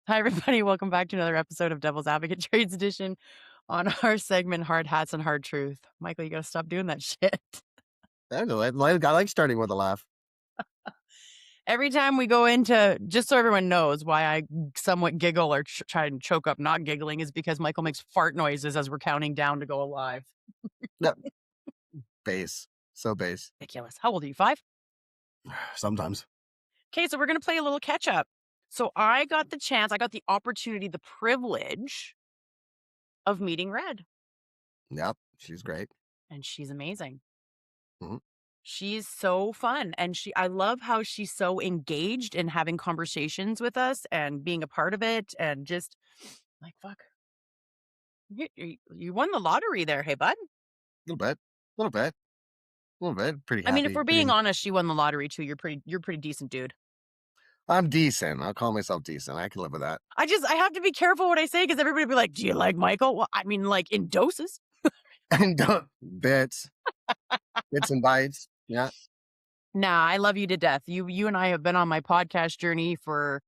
Hi, everybody. Welcome back to another episode of Devil's Advocate Trades Edition on our segment Hard Hats and Hard Truth. Michael, you got to stop doing that shit. I don't know. I like starting with a laugh. Every time we go into, just so everyone knows why I somewhat giggle or try and choke up not giggling is because Michael makes fart noises as we're counting down to go live. No, base. So base. Ridiculous. How old are you? 5? Sometimes. Okay, so we're going to play a little catch up. So I got the opportunity, the privilege of meeting Red, Yep. She's great. and she's amazing. Mhm. She's so fun, and I love how she's so engaged in having conversations with us and being a part of it, and just like, fuck, you won the lottery there, hey, bud. Little bit. Little bit. Little bit. Pretty I mean, if happy. we're being honest, she won the lottery too. You're pretty decent, dude. I'm decent. I'll call myself decent. I can live with that. I have to be careful what I say because everybody will be like, do you like Michael? Well, I mean, like in doses. And bits. Bits and bites. Yeah. Nah, I love you to death. You and I have been on my podcast journey for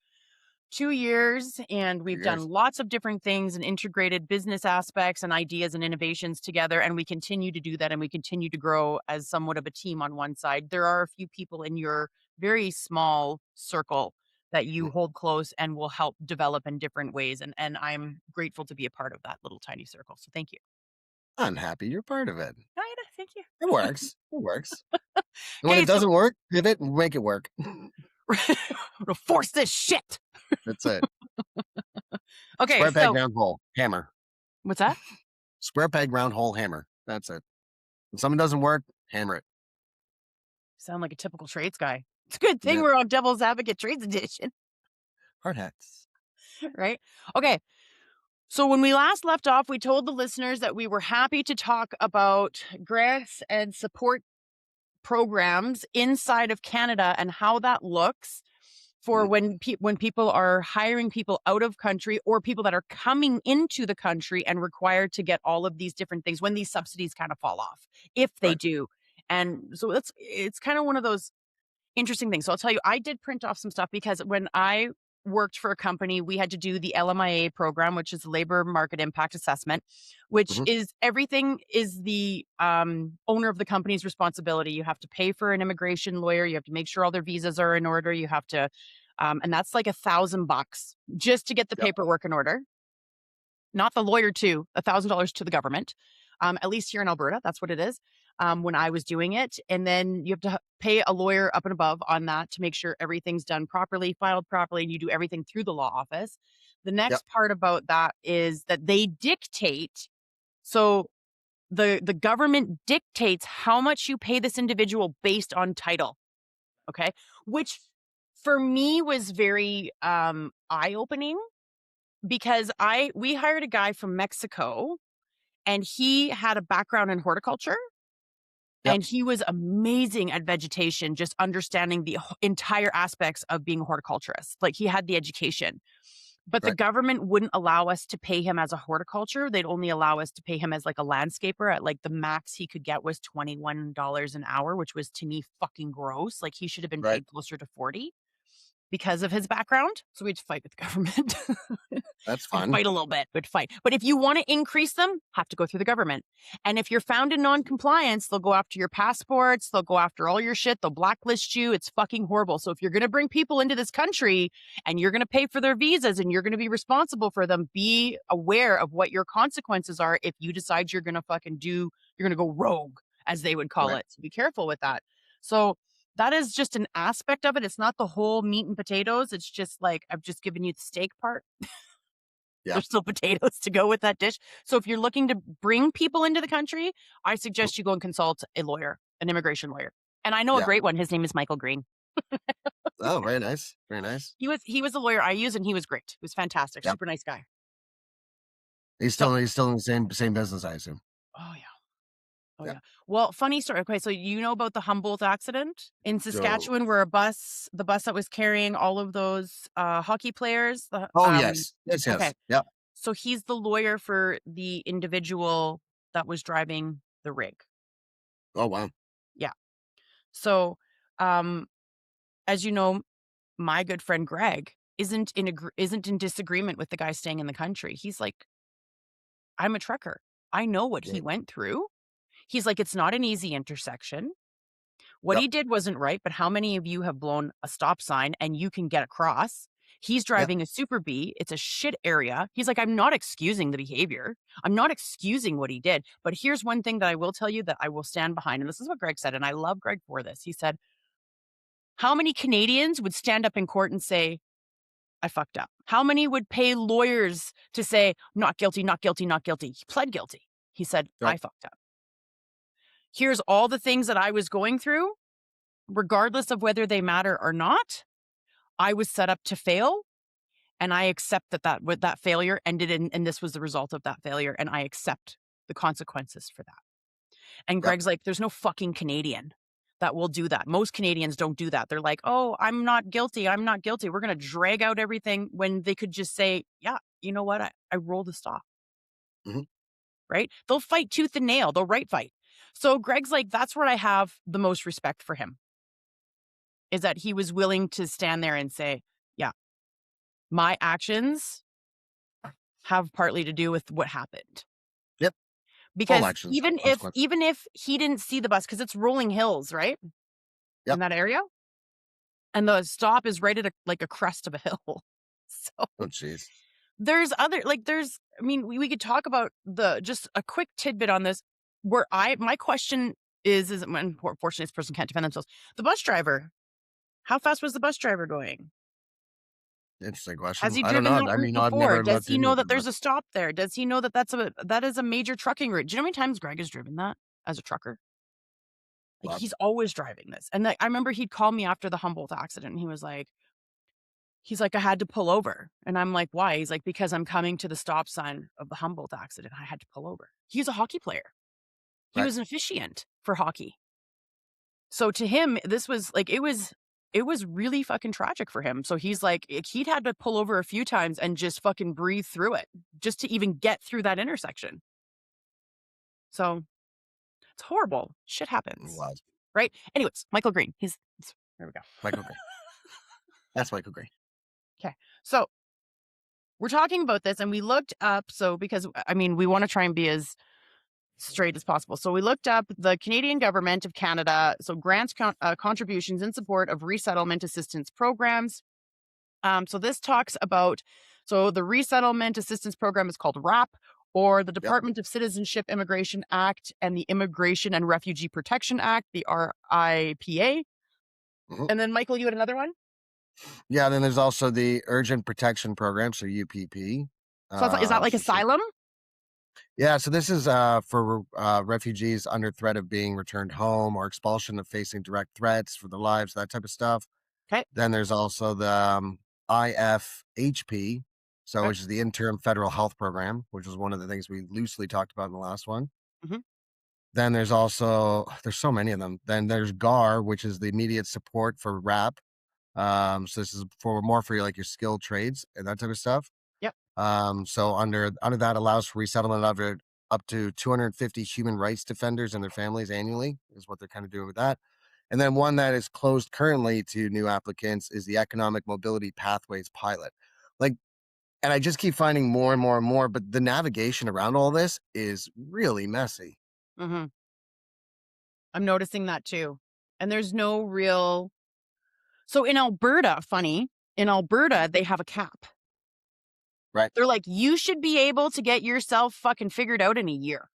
2 years, and we've done Years. lots of different things and integrated business aspects and ideas and innovations together, and we continue to do that, and we continue to grow as somewhat of a team on one side. There are a few people in your very small circle that you Mm. hold close and will help develop in different ways, and I'm grateful to be a part of that little tiny circle, so thank you. I'm happy you're part of it. Thank you. It works. It works. And when Okay, it so doesn't work, pivot and make it work. we'll force this shit. That's it. Okay, Square peg, so round hole. Hammer. what's that? Square peg, round hole, hammer. That's it. If something doesn't work, hammer it. Sound like a typical trades guy. It's a good thing Yep. we're on Devil's Advocate Trades Edition. Hard hats. Right? Okay. So when we last left off, we told the listeners that we were happy to talk about grants and support programs inside of Canada and how that looks for Mhm. when people are hiring people out of country or people that are coming into the country and required to get all of these different things when these subsidies kind of fall off, if they Right. do. And so it's kind of one of those interesting thing. So I'll tell you, I did print off some stuff because when I worked for a company, we had to do the LMIA program, which is Labor Market Impact Assessment, which Mhm. is everything is the owner of the company's responsibility. You have to pay for an immigration lawyer. You have to make sure all their visas are in order. You have to, and that's like $1,000 just to get the Yep. paperwork in order. Not the lawyer too, $1,000 to the government. At least here in Alberta, that's what it is. When I was doing it, and then you have to pay a lawyer up and above on that to make sure everything's done properly, filed properly, and you do everything through the law office. The Yep. next part about that is that they dictate. So the government dictates how much you pay this individual based on title. Okay, which for me was very eye opening because we hired a guy from Mexico and he had a background in horticulture Yep. and he was amazing at vegetation, just understanding the entire aspects of being a horticulturist. Like he had the education, but the Right. government wouldn't allow us to pay him as a horticulture. They'd only allow us to pay him as like a landscaper at like the max he could get was $21 an hour, which was to me fucking gross. Like he should have been Right. paid closer to 40 because of his background. So we'd fight with the government. That's We'd fun. fight a little bit, we'd fight. But if you want to increase them, have to go through the government. And if you're found in non-compliance, they'll go after your passports, they'll go after all your shit, they'll blacklist you. It's fucking horrible. So if you're going to bring people into this country and you're going to pay for their visas and you're going to be responsible for them, be aware of what your consequences are if you decide you're going to you're going to go rogue, as they would call Right. it. So be careful with that. So that is just an aspect of it. It's not the whole meat and potatoes. It's just like, I've just given you the steak part. Yeah. There's still potatoes to go with that dish. So if you're looking to bring people into the country, I Mm. suggest you go and consult a lawyer, an immigration lawyer. And I know a Yeah. great one. His name is Michael Green. Oh, very nice. Very nice. He was a lawyer I use and he was great. He was fantastic. Yep. Super nice guy. He's So, still he's still in the same business, I assume. oh yeah. Oh Yep. yeah. Well, funny story. Okay, so you know about the Humboldt accident in So. Saskatchewan where the bus that was carrying all of those hockey players, Oh yes. Yes. okay. Yes. Yep. So he's the lawyer for the individual that was driving the rig. Oh wow. Yeah. So, um, as you know, my good friend Greg isn't in disagreement with the guy staying in the country. He's like, I'm a trucker. I know what he Right. went through. He's like, it's not an easy intersection. What Yep. he did wasn't right, but how many of you have blown a stop sign and you can get across? He's Yep. driving a Super B. It's a shit area. He's like, I'm not excusing the behavior. I'm not excusing what he did. But here's one thing that I will tell you that I will stand behind. And this is what Greg said. And I love Greg for this. He said, how many Canadians would stand up in court and say, I fucked up? How many would pay lawyers to say, not guilty, not guilty, not guilty? He pled guilty. He said, Right. I fucked up. Here's all the things that I was going through, regardless of whether they matter or not. I was set up to fail, and I accept that failure ended in, and this was the result of that failure, and I accept the consequences for that. And Yep. Greg's like, there's no fucking Canadian that will do that. Most Canadians don't do that. They're like, oh, I'm not guilty. I'm not guilty. We're going to drag out everything when they could just say, yeah, you know what? I rolled a stop. Mhm. Right? They'll fight tooth and nail. They'll right fight. So Greg's like, that's where I have the most respect for him, is that he was willing to stand there and say, yeah, my actions have partly to do with what happened. Yep. Because actions have even consequences. if he didn't see the bus, because it's rolling hills, right? Yep. In that area. And the stop is right at a crest of a hill. So Oh, jeez. there's other, I mean, we could talk about just a quick tidbit on this, where my question is unfortunately this person can't defend themselves. The bus driver, how fast was the bus driver going? Interesting Has question. he I don't driven know. that I route mean, I've before? never Does looked he into know it, that there's but a stop there? Does he know that that is a major trucking route? Do you know how many times Greg has driven that as a trucker? Like, lots. he's always driving this. And I remember he'd call me after the Humboldt accident, and he's like, I had to pull over. And I'm like, why? He's like, because I'm coming to the stop sign of the Humboldt accident. I had to pull over. He's a hockey player. He Right. was an officiant for hockey. So to him, this was like, it was really fucking tragic for him. So he's like, he'd had to pull over a few times and just fucking breathe through it just to even get through that intersection. So it's horrible. Shit happens. Wow. Right? Anyways, Michael Green. There we go. Michael Gray. That's Michael Gray. Okay. So we're talking about this, and we looked up, because I mean, we want to try and be as straight as possible. So we looked up the Canadian government of Canada, so grants, contributions in support of resettlement assistance programs. So this talks about, the resettlement assistance program is called RAP, or the Department of Citizenship Immigration Act, and the Immigration and Refugee Protection Act, the RIPA. Mhm. And then Michael, you had another one? Yeah. Then there's also the Urgent Protection Program, so UPP. So is that like So asylum? yeah, so this is for refugees under threat of being returned home or expulsion, of facing direct threats for their lives, that type of stuff. Okay. Then there's also the IFHP, Okay. which is the Interim Federal Health Program, which was one of the things we loosely talked about in the last one. Mhm. Then there's so many of them. Then there's GAR, which is the immediate support for RAP. So this is for your skilled trades and that type of stuff. Yep. So under that allows for resettlement of up to 250 human rights defenders and their families annually, is what they're kind of doing with that. And then one that is closed currently to new applicants is the Economic Mobility Pathways Pilot. And I just keep finding more and more and more, but the navigation around all this is really messy. Mm-hmm. I'm noticing that too. And there's no real. So in Alberta, they have a cap. Right. They're like, you should be able to get yourself fucking figured out in a year,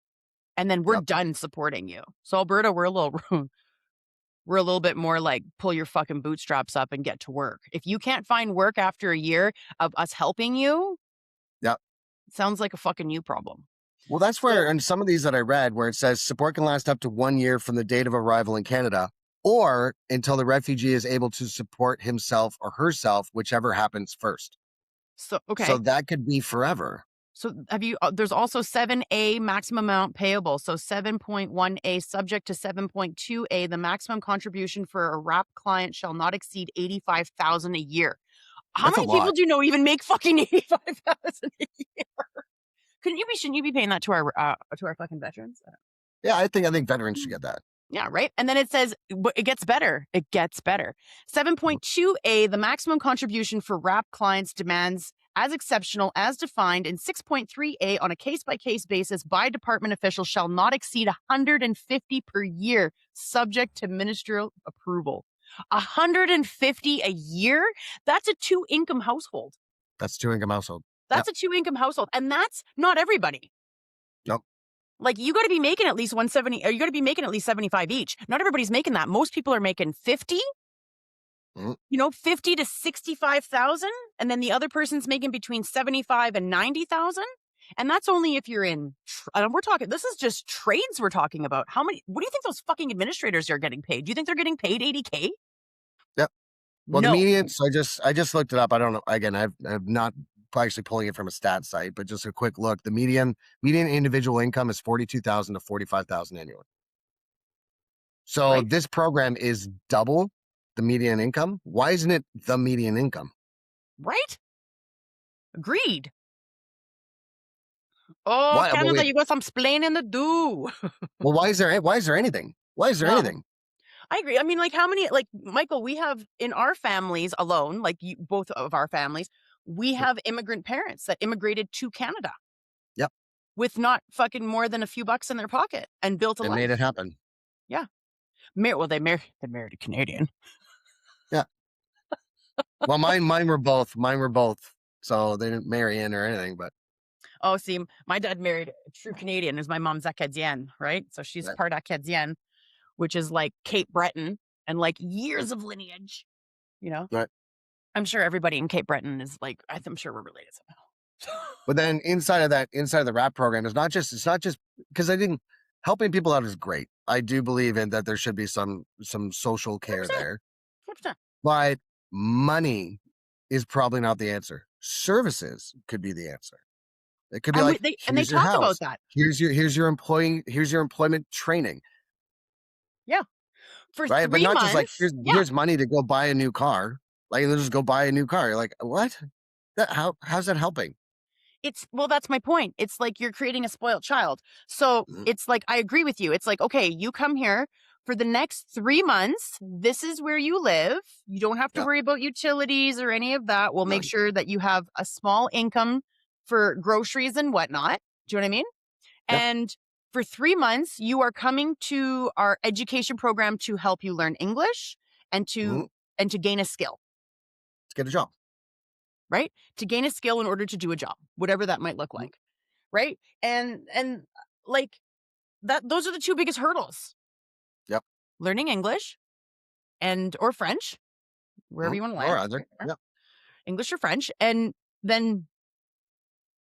and then we're done supporting you. So Alberta, we're a little bit more like, pull your fucking bootstraps up and get to work. If you can't find work after a year of us helping you, Yep. sounds like a fucking you problem. Well, that's where, in some of these that I read, where it says support can last up to 1 year from the date of arrival in Canada, or until the refugee is able to support himself or herself, whichever happens first. So, okay. So that could be forever. So there's also 7A maximum amount payable. So 7.1A subject to 7.2A, the maximum contribution for a RAP client shall not exceed $85,000 a year. How That's a many people lot. do you know even make fucking $85,000 a year? Shouldn't you be paying that to our fucking veterans? Yeah, I think veterans should get that. Yeah, right. And then it says it gets better. It gets better. 7.2a, the maximum contribution for WRAP clients demands as exceptional as defined in 6.3a on a case by case basis by department officials shall not exceed 150 per year, subject to ministerial approval. 150 a year? That's a 2-income household. That's 2-income household. That's a 2-income household. And that's not everybody. Nope. Like, you got to be making at least 170, or you got to be making at least 75 each. Not everybody's making that. Most people are making 50, 50 to 65,000. And then the other person's making between 75 and 90,000. And that's only if you're in, this is just trades we're talking about. What do you think those fucking administrators are getting paid? Do you think they're getting paid 80K? Yep. Well, no. The median, so I just looked it up. I don't know. Again, I'm not actually pulling it from a stat site, but just a quick look. The median individual income is 42,000 to 45,000 annually. So this program is double the median income. Why isn't it the median income? Right? Agreed. Oh, Canada, you got some splaining to do. Well, why is there anything? Why is there anything? I agree. I mean, like, how many, like, Michael, we have in our families alone, like both of our families, we have immigrant parents that immigrated to Canada. Yep. With not fucking more than a few bucks in their pocket and built a life. Made it happen. Yeah. They married a Canadian. Yeah. Well, mine were both. So they didn't marry in or anything, but. Oh, see, my dad married a true Canadian. Is my mom's Acadienne, right? So she's part Acadienne, which is like Cape Breton and like years of lineage, Right. I'm sure everybody in Cape Breton is like, I'm sure we're related somehow. But then inside of the WRAP program, it's not just because helping people out is great. I do believe in that there should be some social care 100%. there. 100%. But money is probably not the answer. Services could be the answer. It could be they talk about that. Here's your employment training. Yeah. For right, but not months, just like here's money to go buy a new car. Like, they'll just go buy a new car. You're like, what? How's that helping? That's my point. It's like you're creating a spoiled child. So it's like, I agree with you. It's like, okay, you come here for the next 3 months. This is where you live. You don't have to worry about utilities or any of that. We'll make sure that you have a small income for groceries and whatnot. Do you know what I mean? And for 3 months, you are coming to our education program to help you learn English and to gain a skill. To get a job. Right? To gain a skill in order to do a job, whatever that might look like. Right? And like that, those are the 2 biggest hurdles. Yep. Learning English or French, wherever you want to learn. Or other. Yep. English or French, and then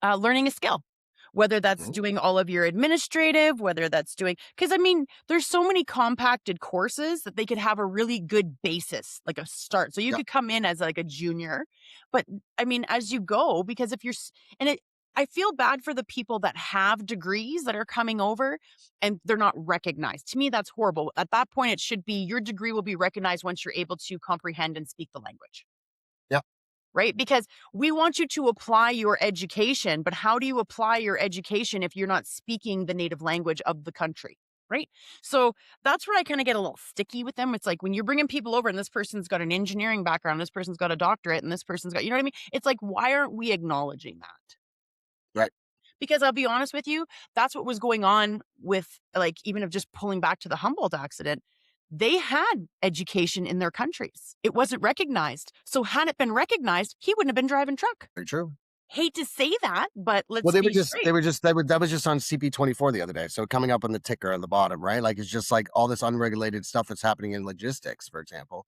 learning a skill. Whether that's doing all of your administrative, whether that's because I mean, there's so many compacted courses that they could have a really good basis, like a start. So you could come in as like a junior, but I mean, as you go, because I feel bad for the people that have degrees that are coming over and they're not recognized. To me, that's horrible. At that point, it should be your degree will be recognized once you're able to comprehend and speak the language. Right? Because we want you to apply your education, but how do you apply your education if you're not speaking the native language of the country? Right? So that's where I kind of get a little sticky with them. It's like when you're bringing people over and this person's got an engineering background, this person's got a doctorate, and this person's got, you know what I mean? It's like, why aren't we acknowledging that? Right. Because I'll be honest with you, that's what was going on with, like, even of just pulling back to the Humboldt accident. They had education in their countries. It wasn't recognized. So had it been recognized, he wouldn't have been driving truck. Very true. Hate to say that, but let's that was just on CP24 the other day. So coming up on the ticker on the bottom, right? Like, it's just like all this unregulated stuff that's happening in logistics, for example.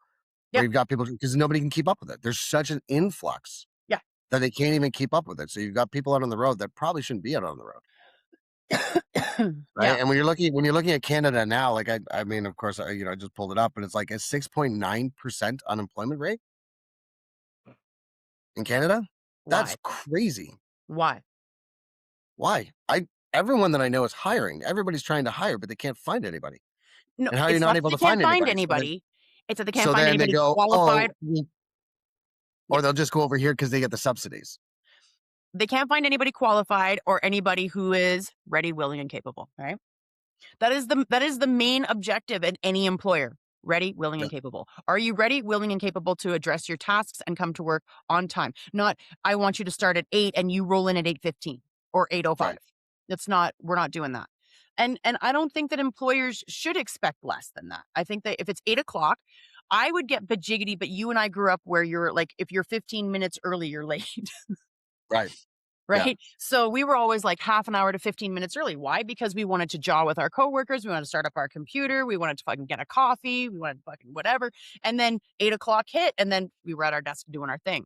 Where you've got people, because nobody can keep up with it. There's such an influx that they can't even keep up with it. So you've got people out on the road that probably shouldn't be out on the road. Right. And when you're looking at Canada now, like I mean, of course, I just pulled it up, and it's like a 6.9% unemployment rate in Canada. That's crazy. Why? Everyone that I know is hiring. Everybody's trying to hire, but they can't find anybody. No, and how are you not able to find anybody? It's that they can't find anybody qualified. Or they'll just go over here because they get the subsidies. They can't find anybody qualified or anybody who is ready, willing, and capable, right? That is the main objective at any employer. Ready, willing, and capable. Are you ready, willing, and capable to address your tasks and come to work on time? Not, I want you to start at 8 and you roll in at 8:15 or 8:05. Right. It's not, we're not doing that. And I don't think that employers should expect less than that. I think that if it's 8 o'clock, I would get bajiggity, but you and I grew up where you're like, if you're 15 minutes early, you're late. Right. Right? Yeah. So we were always like half an hour to 15 minutes early. Why? Because we wanted to jaw with our coworkers. We wanted to start up our computer. We wanted to fucking get a coffee. We wanted to fucking whatever. And then 8 o'clock hit and then we were at our desk doing our thing.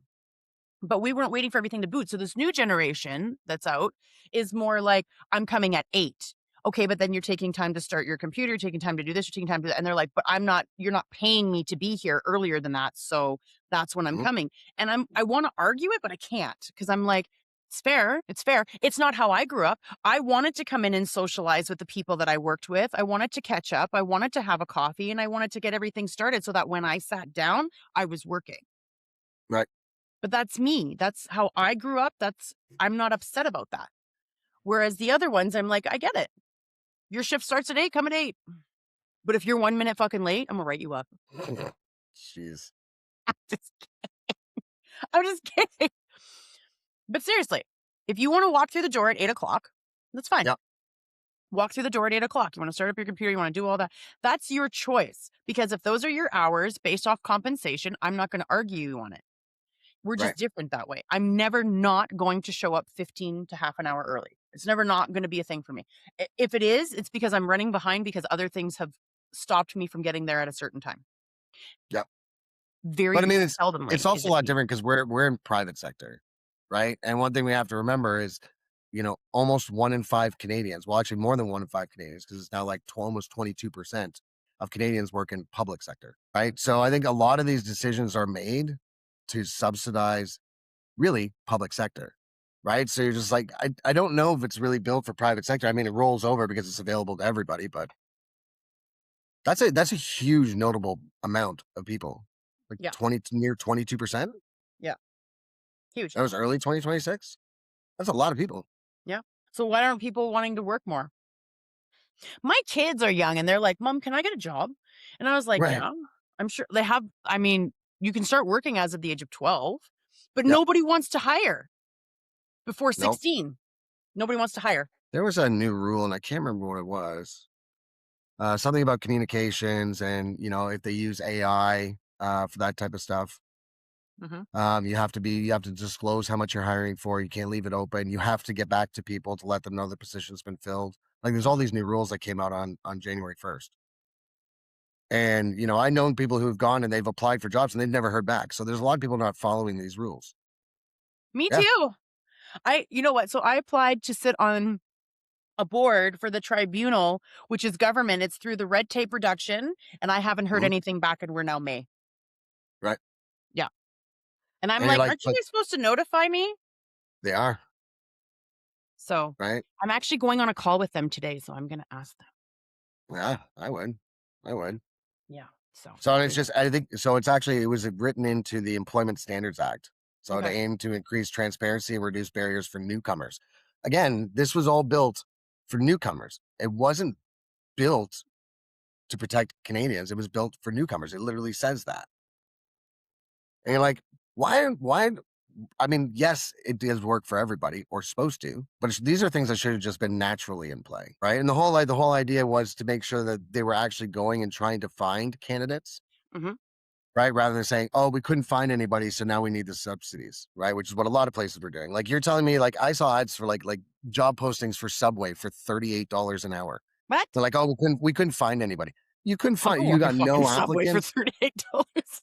But we weren't waiting for everything to boot. So this new generation that's out is more like, I'm coming at 8. Okay, but then you're taking time to start your computer, you're taking time to do this, you're taking time to do that. And they're like, but you're not paying me to be here earlier than that. So that's when I'm Mhm. coming. And I want to argue it, but I can't because I'm like, it's fair. It's fair. It's not how I grew up. I wanted to come in and socialize with the people that I worked with. I wanted to catch up. I wanted to have a coffee and I wanted to get everything started so that when I sat down, I was working. Right. But that's me. That's how I grew up. I'm not upset about that. Whereas the other ones, I'm like, I get it. Your shift starts at 8, come at 8. But if you're 1 minute fucking late, I'm gonna write you up. Jeez. I'm just I'm just kidding. But seriously, if you want to walk through the door at 8 o'clock, that's fine. Yep. Walk through the door at 8 o'clock. You want to start up your computer, you want to do all that. That's your choice. Because if those are your hours based off compensation, I'm not going to argue you on it. We're just Right. different that way. I'm never not going to show up 15 to half an hour early. It's never not going to be a thing for me. If it is, it's because I'm running behind because other things have stopped me from getting there at a certain time. Yep. Very But I mean, seldomly. it's is also a it lot me. different because we're in private sector, right? And one thing we have to remember is, almost 1 in 5 Canadians, well, actually more than 1 in 5 Canadians, because it's now like almost 22% of Canadians work in public sector, right? So I think a lot of these decisions are made to subsidize really public sector, right? So you're just like, I don't know if it's really built for private sector. I mean, it rolls over because it's available to everybody, but that's a huge notable amount of people. Like Yeah. 22%. Huge. That was early 2026. That's a lot of people. Yeah. So why aren't people wanting to work more? My kids are young and they're like, Mom, can I get a job? And I was like, Right. yeah, I'm sure they have. I mean, you can start working as of the age of 12, but Yep. nobody wants to hire before Nope. 16. Nobody wants to hire. There was a new rule, and I can't remember what it was. Something about communications, and if they use AI for that type of stuff, Mhm. you have to disclose how much you're hiring for. You can't leave it open. You have to get back to people to let them know the position's been filled. Like there's all these new rules that came out on January 1st. And I known people who have gone and they've applied for jobs and they've never heard back. So there's a lot of people not following these rules. Me Yeah. too. You know what? So I applied to sit on a board for the tribunal, which is government. It's through the red tape reduction, and I haven't heard Mhm. anything back, and we're now May. Right. Yeah. And I'm And you're like, like, aren't you but guys supposed to notify me? they are, So right? I'm actually going on a call with them today, so I'm gonna ask them. Yeah, I would. I would. Yeah. So So it's just, I think, so it was written into the Employment Standards Act. So to Okay. aim to increase transparency and reduce barriers for newcomers. Again, this was all built for newcomers. It wasn't built to protect Canadians. It was built for newcomers. It literally says that. And you're like, why? I mean, yes, it does work for everybody or supposed to, but these are things that should have just been naturally in play, right? And the whole idea was to make sure that they were actually going and trying to find candidates, Mhm. right? Rather than saying, oh, we couldn't find anybody, so now we need the subsidies, right? Which is what a lot of places were doing. Like you're telling me, like I saw ads for like job postings for Subway for $38 an hour. What? They're like, oh, we couldn't find anybody. You couldn't I'm find. You going to got fucking no Subway for applicants. $38.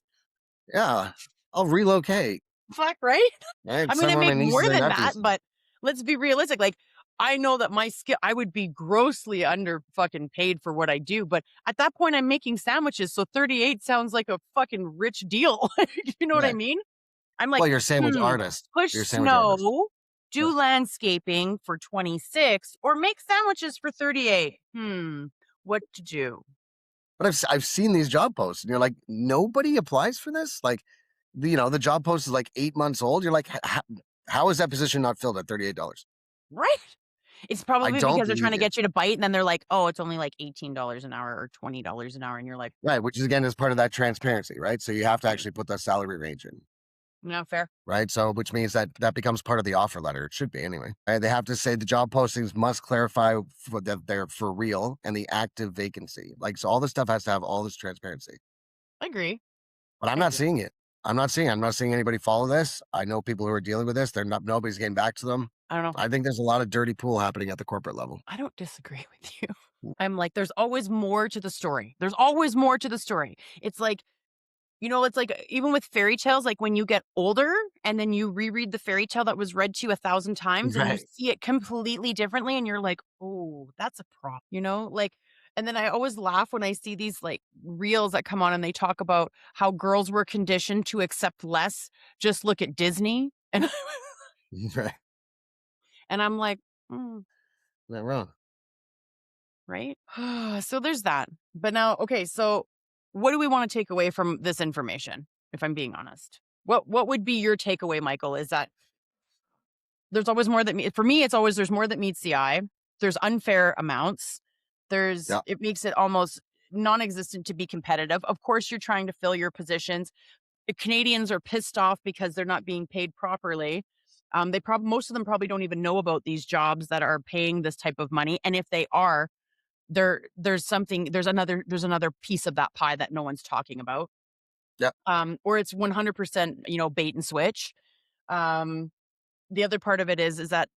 Yeah, I'll relocate. Fuck, right? Right, I mean, I somewhere my make more nieces and than that, nephews. but let's be realistic. Like, I know that my skill, I would be grossly under fucking paid for what I do, but at that point, I'm making sandwiches, so 38 sounds like a fucking rich deal. You know what I Right. mean? I'm like, Well, you're a sandwich artist. push You're a sandwich artist. snow, do Yeah. landscaping for 26, or make sandwiches for 38. What to do? But I've seen these job posts, and you're like, nobody applies for this. Like, the job post is like 8 months old. You're like, how is that position not filled at $38? Right? It's I probably don't because they're trying believe to it. get you to bite, and then they're like, "Oh, it's only like $18 an hour or $20 an hour," and you're like, Right, which is again is part of that transparency, right? So you have to "Right, actually put that salary range in, no fair." right? So which means that that becomes part of the offer letter. It should be anyway. Right? They have to say the job postings must clarify for that they're for real and the active vacancy. Like so, all this stuff has to have all this transparency. I agree. But I'm I not agree. seeing it. I'm not seeing anybody follow this. I know people who are dealing with this. They're not. Nobody's getting back to them. I don't know. I think there's a lot of dirty pool happening at the corporate level. I don't disagree with you. I'm like, there's always more to the story. There's always more to the story. It's like, it's like even with fairy tales, like when you get older and then you reread the fairy tale that was read to you 1,000 times and you Right. see it completely differently and you're like, oh, that's a problem, Like, and then I always laugh when I see these like reels that come on and they talk about how girls were conditioned to accept less. Just look at Disney. And, Right. and I'm like, mm, Not wrong. right? So there's that. But now, okay, so what do we want to take away from this information, if I'm being honest? What would be your takeaway, Michael? Is that there's always more that for me, it's always there's more that meets the eye. There's unfair amounts. Yeah. It makes it almost non-existent to be competitive. Of course, you're trying to fill your positions. Canadians are pissed off because they're not being paid properly. They probably most of them probably don't even know about these jobs that are paying this type of money, and if they are, there's another piece of that pie that no one's talking about. Yeah. Or it's 100%, bait and switch. Um, the other part of it is that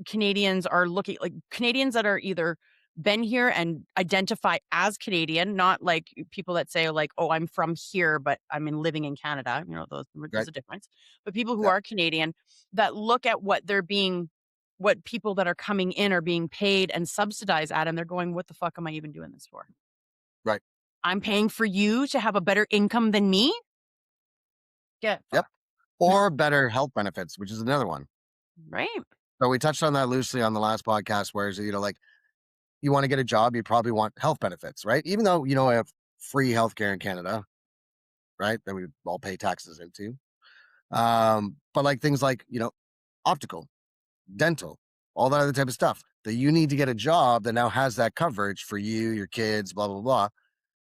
Canadians are looking like Canadians that are either been here and identify as Canadian, not like people that say like, "Oh, I'm from here, but I'm living in Canada." There's Right. a difference. But people who Yeah. are Canadian that look at what people that are coming in are being paid and subsidized at, and they're going, "What the fuck am I even doing this for? Right. I'm paying for you to have a better income than me? Get Yep. fucked." Or better health benefits, which is another one. Right? So we touched on that loosely on the last podcast, where like you want to get a job, you probably want health benefits, right? Even though I have free healthcare in Canada, right? That we all pay taxes into. But like things like optical, dental, all that other type of stuff that you need to get a job that now has that coverage for you, your kids, blah blah blah,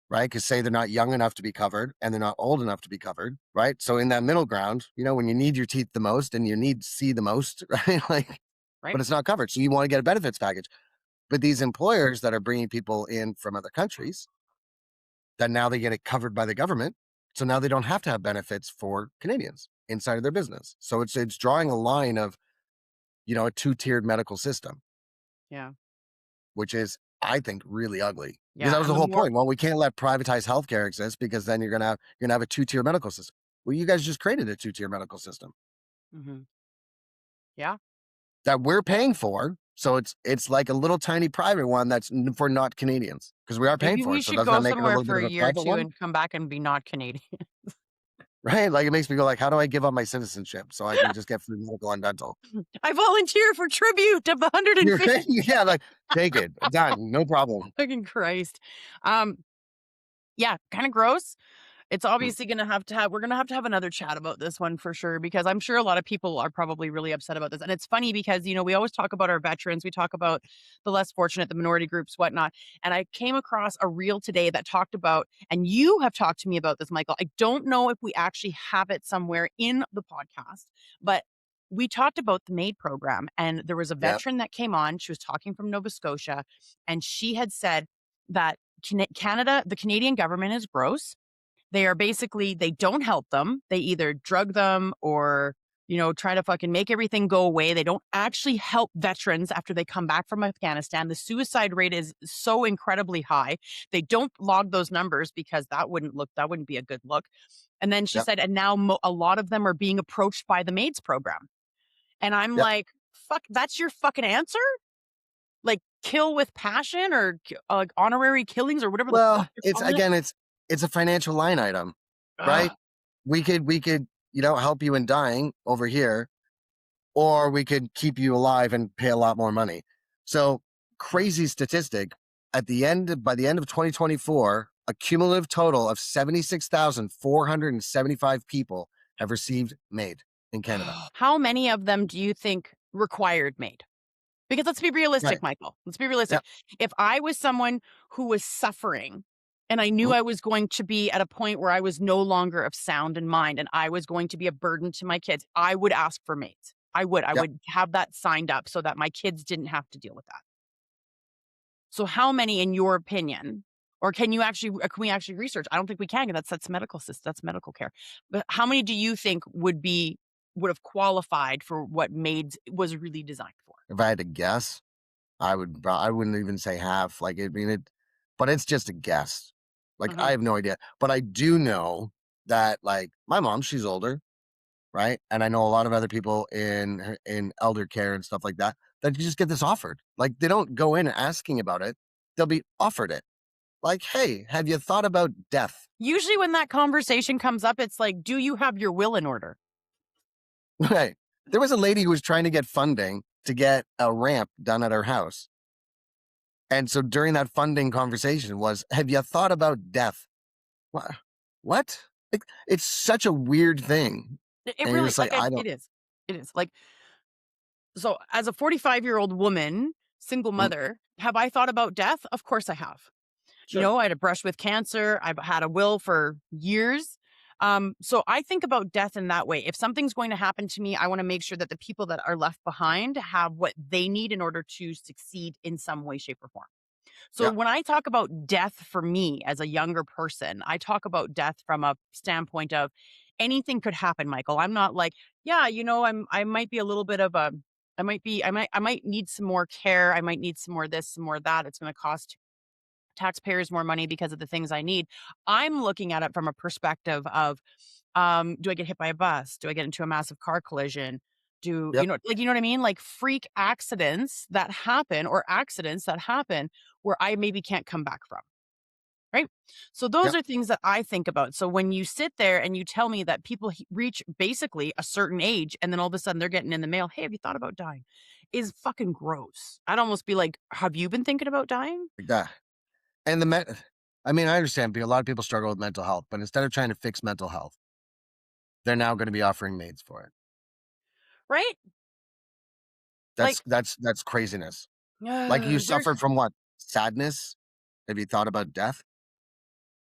right? Because say they're not young enough to be covered and they're not old enough to be covered, right? So in that middle ground, when you need your teeth the most and you need to see the most, right? Like, Right? but it's not covered, so you want to get a benefits package. But these employers that are bringing people in from other countries, that now they get it covered by the government. So now they don't have to have benefits for Canadians inside of their business. So it's drawing a line of, a two-tiered medical system, Yeah. which is, I think, really ugly. Because Yeah. that was And the the whole more point. Well, we can't let privatized healthcare exist because then you're gonna have a two-tier medical system. Well, you guys just created a two-tier medical system Mhm. Yeah. that we're paying for. So it's like a little tiny private one that's for not Canadians because we are paying Maybe for we it. So should doesn't go that make it a somewhere little for bit a of a year or private 2 one? and come back and be not Canadian. Right? Like it makes me go like, how do I give up my citizenship so I can just get free medical and dental? I volunteer for tribute of the You're 150. right. Yeah, like take it. Done. No problem. Fucking Christ. Um, yeah, kinda gross. It's Mm. obviously we're gonna have to have another chat about this one for sure, because I'm sure a lot of people are probably really upset about this. And it's funny because, we always talk about our veterans, we talk about the less fortunate, the minority groups, whatnot. And I came across a reel today that talked about, and you have talked to me about this, Michael. I don't know if we actually have it somewhere in the podcast, but we talked about the MAID program. And there was a Yeah. veteran that came on. She was talking from Nova Scotia, and she had said that Canada, the Canadian government is gross. They don't help them. They either drug them or, try to fucking make everything go away. They don't actually help veterans after they come back from Afghanistan. The suicide rate is so incredibly high. They don't log those numbers because that wouldn't be a good look. And then she Yeah. said, and now a lot of them are being approached by the MAIDS program. And I'm Yeah. like, fuck, that's your fucking answer? Like kill with passion or like honorary killings or whatever the fuck Well, you're it's calling it? again, it's a financial line item, right? Ugh. We could, help you in dying over here, or we could keep you alive and pay a lot more money. So crazy statistic. By the end of 2024, a cumulative total of 76,475 people have received MAID in Canada. How many of them do you think required MAID? Because let's be realistic, Right. Michael. Let's be Yeah. realistic. If I was someone who was suffering and I knew Mhm. I was going to be at a point where I was no longer of sound in mind and I was going to be a burden to my kids, I would ask for mates. I would. I Yeah. would have that signed up so that my kids didn't have to deal with that. So how many in your opinion, or can we actually research? I don't think we can, 'cause that's medical system, that's medical care. But how many do you think would have qualified for what maids was really designed for? If I had to guess, I wouldn't even say half. Like, I mean, but it's just a guess. Like, I Mhm. have no idea. But I do know that, like, my mom, she's older, right? And I know a lot of other people in elder care and stuff like that that you just get this offered. Like, they don't go in asking about it. They'll be offered it. Like, hey, have you thought about death? Usually when that conversation comes up, it's like, "Do you have your will in order?" Right. There was a lady who was trying to get funding to get a ramp done at her house. And so during that funding conversation was, have you thought about death? What? What? Like, it's such a weird thing. It And you're really just like, I don't. it is. It is. Like, so as a 45-year-old woman, single Mm, mother, have I thought about death? Of course I have. You sure. know, I had a brush with cancer. I've had a will for years. So I think about death in that way. If something's going to happen to me, I want to make sure that the people that are left behind have what they need in order to succeed in some way, shape, or form. So Yeah. when I talk about death for me as a younger person, I talk about death from a standpoint of anything could happen, Michael. I'm not like, yeah, I might be a little bit of a I might need some more care. I might need some more this, some more that. It's going to cost taxpayers more money because of the things I need. I'm looking at it from a perspective of, do I get hit by a bus? Do I get into a massive car collision? Yep. You know what I mean? Like freak accidents that happen or accidents that happen where I maybe can't come back from. Right. So those Yep. are things that I think about. So when you sit there and you tell me that people reach basically a certain age and then all of a sudden they're getting in the mail, hey, have you thought about dying? Is fucking gross. I'd almost be like, have you been thinking about dying? Like that. And I mean, I understand a lot of people struggle with mental health, but instead of trying to fix mental health, they're now going to be offering maids for it. Right. That's Like, that's that's craziness. Like, you there's suffer from what? Sadness? Have you thought about death?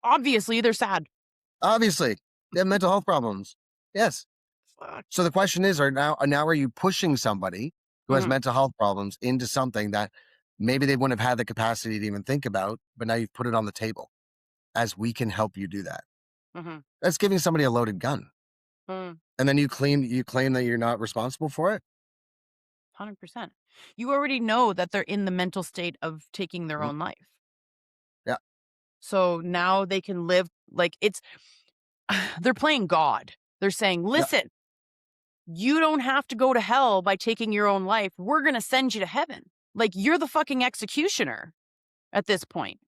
obviously they're sad. Obviously, they have mental health problems. Yes. Fuck. So the question is, now are you pushing somebody who has Mhm, mental health problems into something that maybe they wouldn't have had the capacity to even think about, but now you've put it on the table as we can help you do that. mhm, That's giving somebody a loaded gun. mm, And then you claim that you're not responsible for it? 100%. You already know that they're in the mental state of taking their Mhm. own life. Yeah. So now they can live like it's they're playing God. They're saying, Yeah. "Listen, you don't have to go to hell by taking your own life. We're gonna send you to heaven." Like, you're the fucking executioner at this point.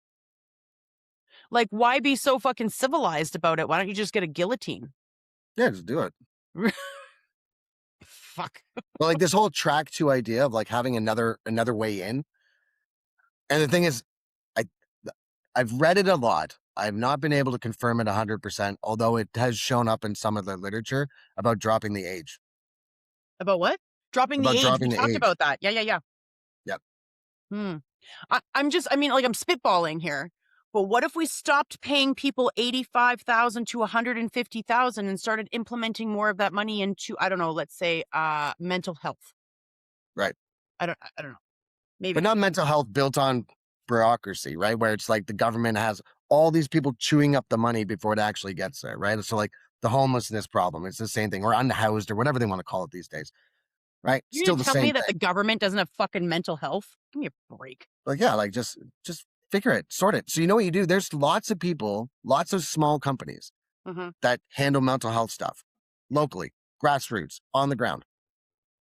Like, why be so fucking civilized about it? Why don't you just get a guillotine? Yeah, just do it. Fuck. But like this whole track two idea of like having another way in. And the thing is, I I've read it a lot. I've not been able to confirm it 100%, although it has shown up in some of the literature about dropping the age. About what? Dropping the About age. We dropping the talked age. about that. Yeah, yeah, yeah. Yep. Hmm. I mean, like, I'm spitballing here, but what if we stopped paying people 85,000 to 150,000 and started implementing more of that money into, I don't know, let's say, mental health? Right. I don't know. But Maybe. not mental health built on bureaucracy, right? Where it's like the government has all these people chewing up the money before it actually gets there, right? So like the homelessness problem, it's the same thing, or unhoused or whatever they want to call it these days, right? You need Still to the tell me same that thing. the government doesn't have fucking mental health? Give me a break. Like, yeah, like just figure it, sort it. So you know what you do? There's lots of people, lots of small companies Mhm. that handle mental health stuff locally, grassroots, on the ground.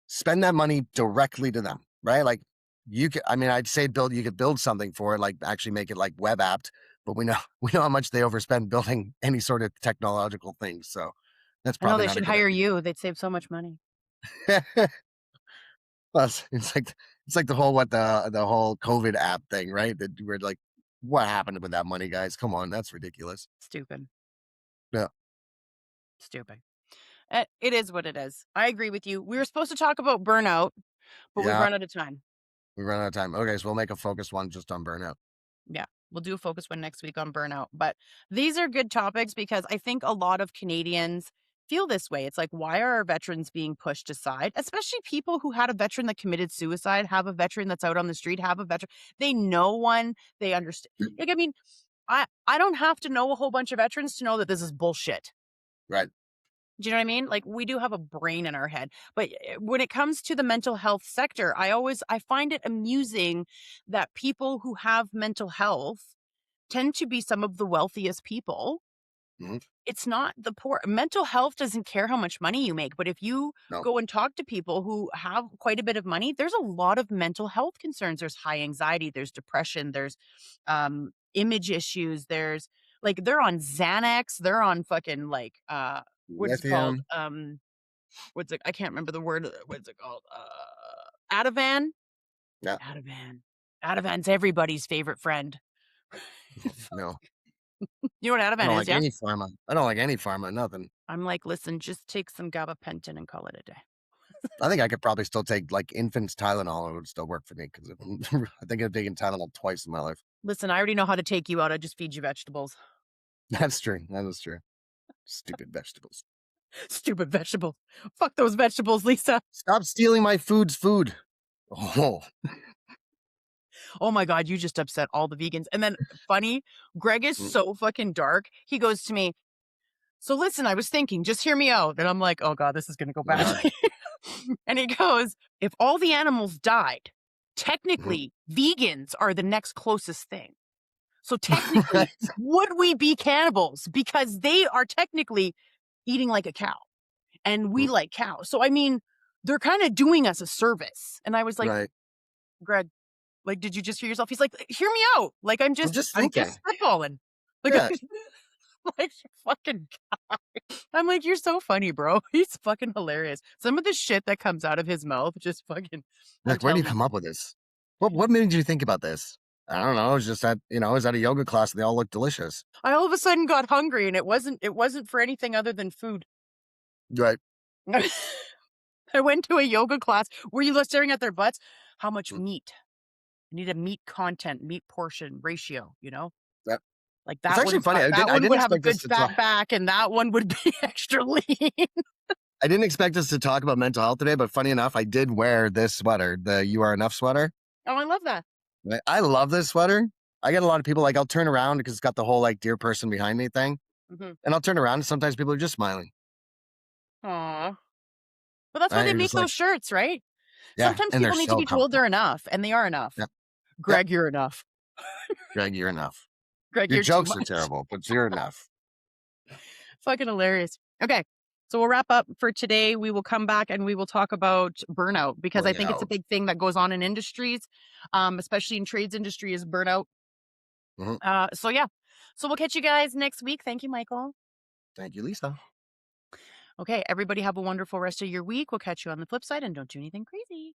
Spend that money directly to them, right? Like you could, I mean, I'd say you could build something for it, like actually make it like web apt, but we know we know how much they overspend building any sort of technological things. So that's I know probably they not a should good hire you. They'd save so much money. idea. Plus, it's like the whole COVID app thing, right? That we're like, what happened with that money, guys? Come on, that's ridiculous. Stupid. Yeah. Stupid. It is what it is. I agree with you. We were supposed to talk about burnout, but we've Yeah. run out of time. We run out of time. Okay, so we'll make a focused one just on burnout. Yeah, we'll do a focus one next week on burnout. But these are good topics because I think a lot of Canadians feel this way. It's like, why are our veterans being pushed aside? Especially people who had a veteran that committed suicide, have a veteran that's out on the street, have a veteran. They know one, they understand. Like, I mean, I don't have to know a whole bunch of veterans to know that this is bullshit. Right. Do you know what I mean? Like, we do have a brain in our head. But when it comes to the mental health sector, I find it amusing that people who have mental health tend to be some of the wealthiest people. Mhm. It's not the poor. Mental health doesn't care how much money you make, but if you No. go and talk to people who have quite a bit of money, there's a lot of mental health concerns. There's high anxiety, there's depression, there's image issues, there's like they're on Xanax, they're on fucking like what is it called? Lithium. What's it? I can't remember the word. What's it called? Ativan. Yeah. Ativan. Ativan's everybody's favorite friend. No. You know what I Ativan don't is, like yeah? any pharma. I don't like any pharma, nothing. I'm like, listen, just take some gabapentin and call it a day. I think I could probably still take like infants Tylenol and it would still work for me because I think I've taken Tylenol twice in my life. Listen, I already know how to take you out. I just feed you vegetables. That's true. That is true. Stupid vegetables. Stupid vegetables. Fuck those vegetables, Lisa. Stop stealing my food. Oh, Oh my God, you just upset all the vegans. And then funny, Greg is mm, so fucking dark. He goes to me, so listen, I was thinking, just hear me out. And I'm like, oh God, this is going to go oh God. badly. And he goes, if all the animals died, Mhm. technically vegans are the next closest thing. So technically, would we be cannibals? Because they are technically eating like a cow and we Mm, like cows. So, I mean, they're kind of doing us a service. And I was like, right. Greg, like, did you just hear yourself? He's like, hear me out. Like, I'm just I'm thinking. just spitballing. Like, Yeah. like, you fucking guy. I'm like, you're so funny, bro. He's fucking hilarious. Some of the shit that comes out of his mouth just fucking, I'm Like, where do you telling you. come up with this? What made you think about this? I don't know. It's just that, I was at a yoga class and they all look delicious. I all of a sudden got hungry and it wasn't for anything other than food. Right. I went to a yoga class where you were staring at their butts. How much Mm, meat? I need a meat content, meat portion ratio, Yep. Like It's actually funny. that I one didn't would have a expect us good to fat talk. back and that one would be extra lean. I didn't expect us to talk about mental health today, but funny enough, I did wear this sweater, the You Are Enough sweater. Oh, I love that. I love this sweater. I get a lot of people like I'll turn around because it's got the whole like dear person behind me thing. Mhm. And I'll turn around and sometimes people are just smiling. Aw. But that's why Right? they You're make just like, those shirts, right? yeah, Sometimes and they're people need to so be told they're comfortable. enough, and they are enough. Yep. Yep. Greg, you're enough. Greg, you're enough. Greg, Your you're too jokes are much. terrible, but you're enough. Fucking hilarious. Okay. So we'll wrap up for today. We will come back and we will talk about burnout because I think it's a Burnout. big thing that goes on in industries, especially in trades industry is burnout. Mhm. So yeah. So we'll catch you guys next week. Thank you, Michael. Thank you, Lisa. Okay, everybody have a wonderful rest of your week. We'll catch you on the flip side and don't do anything crazy.